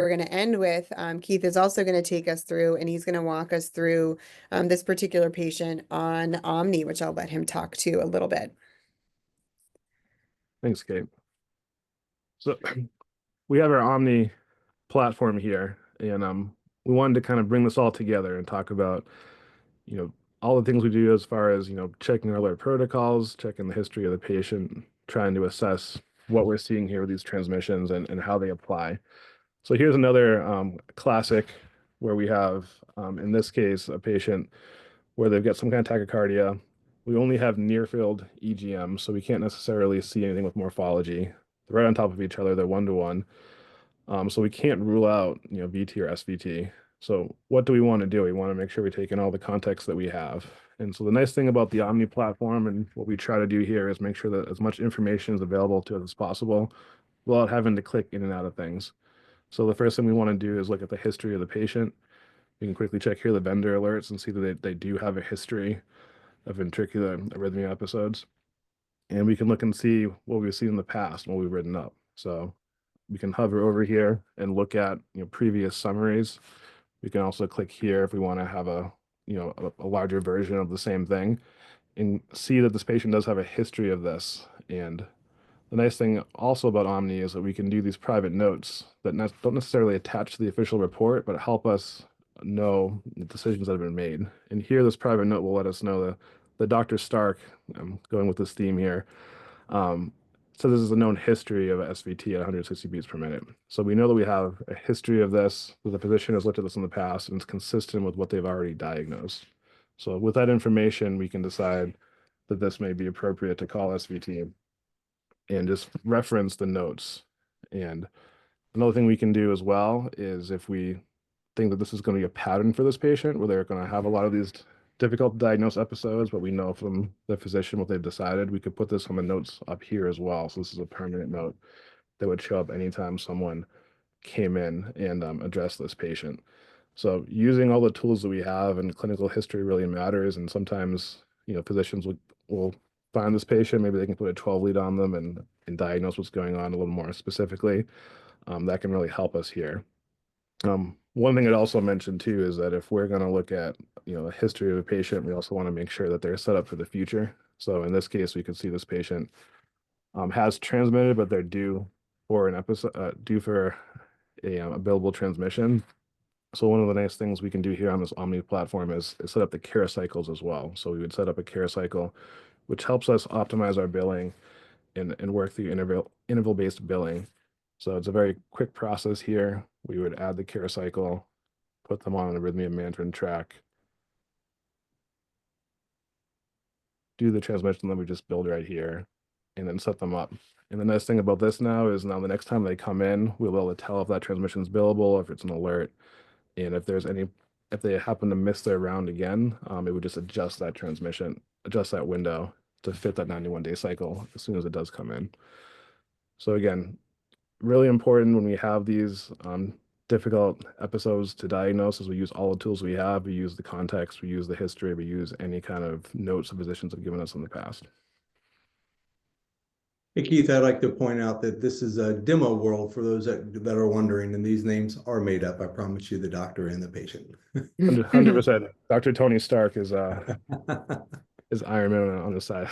we're going to end with, Keith is also going to take us through, and he's going to walk us through this particular patient on Omni, which I'll let him talk to a little bit. Thanks, Kate. So we have our Omni platform here, and we wanted to kind of bring this all together and talk about, all the things we do as far as, checking our alert protocols, checking the history of the patient, trying to assess what we're seeing here with these transmissions and how they apply. So here's another classic where we have, in this case, a patient where they've got some kind of tachycardia. We only have near-field EGM, so we can't necessarily see anything with morphology. They're right on top of each other, they're one-to-one. So we can't rule out, VT or SVT. So what do we want to do? We want to make sure we take in all the context that we have. And so the nice thing about the Omni platform and what we try to do here is make sure that as much information is available to us as possible without having to click in and out of things. So the first thing we want to do is look at the history of the patient. We can quickly check here the vendor alerts and see that they do have a history of ventricular arrhythmia episodes. And we can look and see what we've seen in the past, what we've written up. So we can hover over here and look at previous summaries. We can also click here if we want to have a larger version of the same thing and see that this patient does have a history of this. And the nice thing also about Omni is that we can do these private notes that don't necessarily attach to the official report, but help us know the decisions that have been made. And here, this private note will let us know that Dr. Stark, I'm going with this theme here, so this is a known history of SVT at 160 beats per minute. So we know that we have a history of this, that the physician has looked at this in the past, and it's consistent with what they've already diagnosed. So with that information, we can decide that this may be appropriate to call SVT and just reference the notes. And another thing we can do as well is if we think that this is going to be a pattern for this patient, where they're going to have a lot of these difficult to diagnose episodes, but we know from the physician what they've decided, we could put this on the notes up here as well. So this is a permanent note that would show up anytime someone came in and addressed this patient. So using all the tools that we have, and clinical history really matters. And sometimes, physicians will find this patient, maybe they can put a 12 lead on them and diagnose what's going on a little more specifically. That can really help us here. One thing I'd also mention too is that if we're going to look at a history of a patient, we also want to make sure that they're set up for the future. So in this case, we can see this patient has transmitted, but they're due for an episode, due for a billable transmission. So one of the nice things we can do here on this Omni platform is set up the care cycles as well. So we would set up a care cycle, which helps us optimize our billing and work through interval-based billing. So it's a very quick process here. We would add the care cycle, put them on an arrhythmia management track, do the transmission that we just build right here, and then set them up. And the nice thing about this now is the next time they come in, we'll be able to tell if that transmission is billable, if it's an alert, and if they happen to miss their round again, it would just adjust that window to fit that 91-day cycle as soon as it does come in. So again, really important when we have these difficult episodes to diagnose is we use all the tools we have. We use the context, we use the history, we use any kind of notes the physicians have given us in the past. Hey, Keith, I'd like to point out that this is a demo world for those that are wondering, and these names are made up. I promise you, the doctor and the patient. 100%. Dr. Tony Stark is Iron Man on the side.